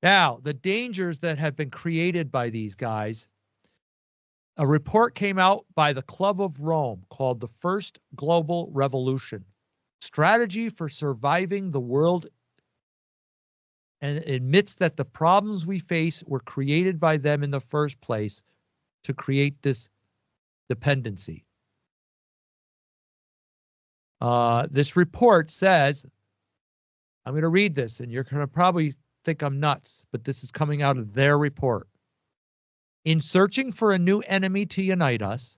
Now, the dangers that have been created by these guys, a report came out by the Club of Rome called The First Global Revolution, Strategy for Surviving the World, and admits that the problems we face were created by them in the first place to create this dependency. This report says, I'm going to read this, and you're going to probably think I'm nuts, but this is coming out of their report. In searching for a new enemy to unite us,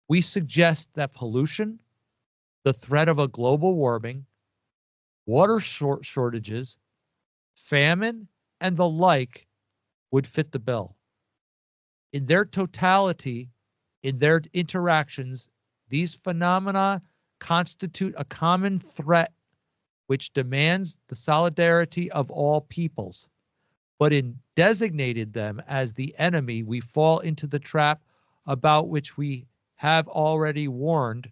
we suggest that pollution, the threat of a global warming, water shortages, famine, and the like would fit the bill. In their totality, in their interactions, these phenomena constitute a common threat which demands the solidarity of all peoples. But in designated them as the enemy, we fall into the trap about which we have already warned,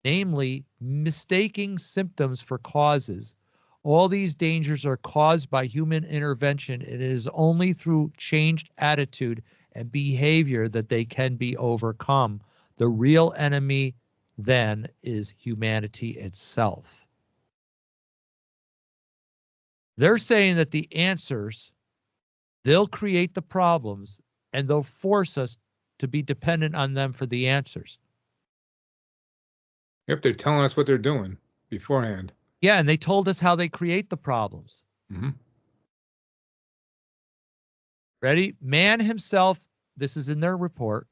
namely mistaking symptoms for causes. All these dangers are caused by human intervention, and it is only through changed attitude and behavior that they can be overcome. The real enemy then is humanity itself. They're saying that the answers, they'll create the problems and they'll force us to be dependent on them for the answers. Yep, they're telling us what they're doing beforehand. Yeah, and they told us how they create the problems. Mm-hmm. Ready? Man himself, this is in their report.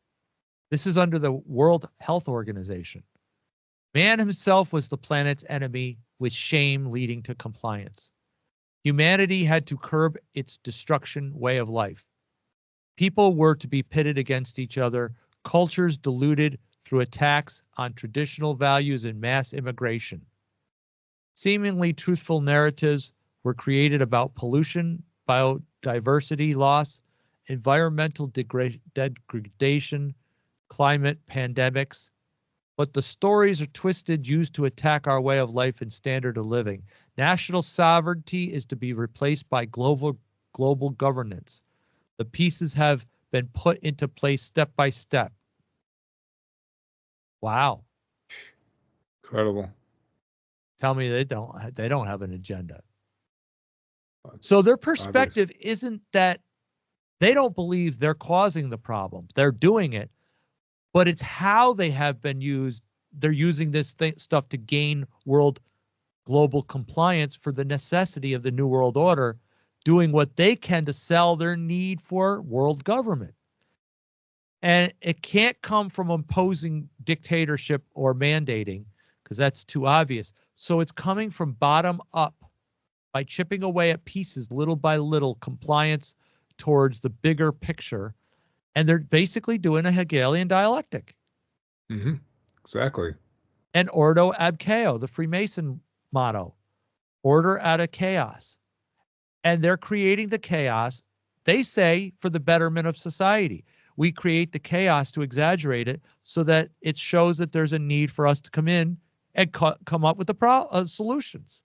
This is under the World Health Organization. Man himself was the planet's enemy, with shame leading to compliance. Humanity had to curb its destruction way of life. People were to be pitted against each other, cultures diluted through attacks on traditional values and mass immigration. Seemingly truthful narratives were created about pollution, biodiversity loss, environmental degradation, climate pandemics. But the stories are twisted, used to attack our way of life and standard of living. National sovereignty is to be replaced by global governance. The pieces have been put into place step by step. Wow. Incredible. Tell me they don't have an agenda. So their perspective isn't that they don't believe they're causing the problem. They're doing it, but it's how they have been used. They're using this stuff to gain global compliance for the necessity of the New World Order, doing what they can to sell their need for world government. And it can't come from imposing dictatorship or mandating, because that's too obvious. So it's coming from bottom up by chipping away at pieces little by little, compliance towards the bigger picture. And they're basically doing a Hegelian dialectic. Mm-hmm. Exactly. And ordo ab chaos, the Freemason motto, order out of chaos. And they're creating the chaos, they say, for the betterment of society. We create the chaos to exaggerate it so that it shows that there's a need for us to come in and come up with the solutions.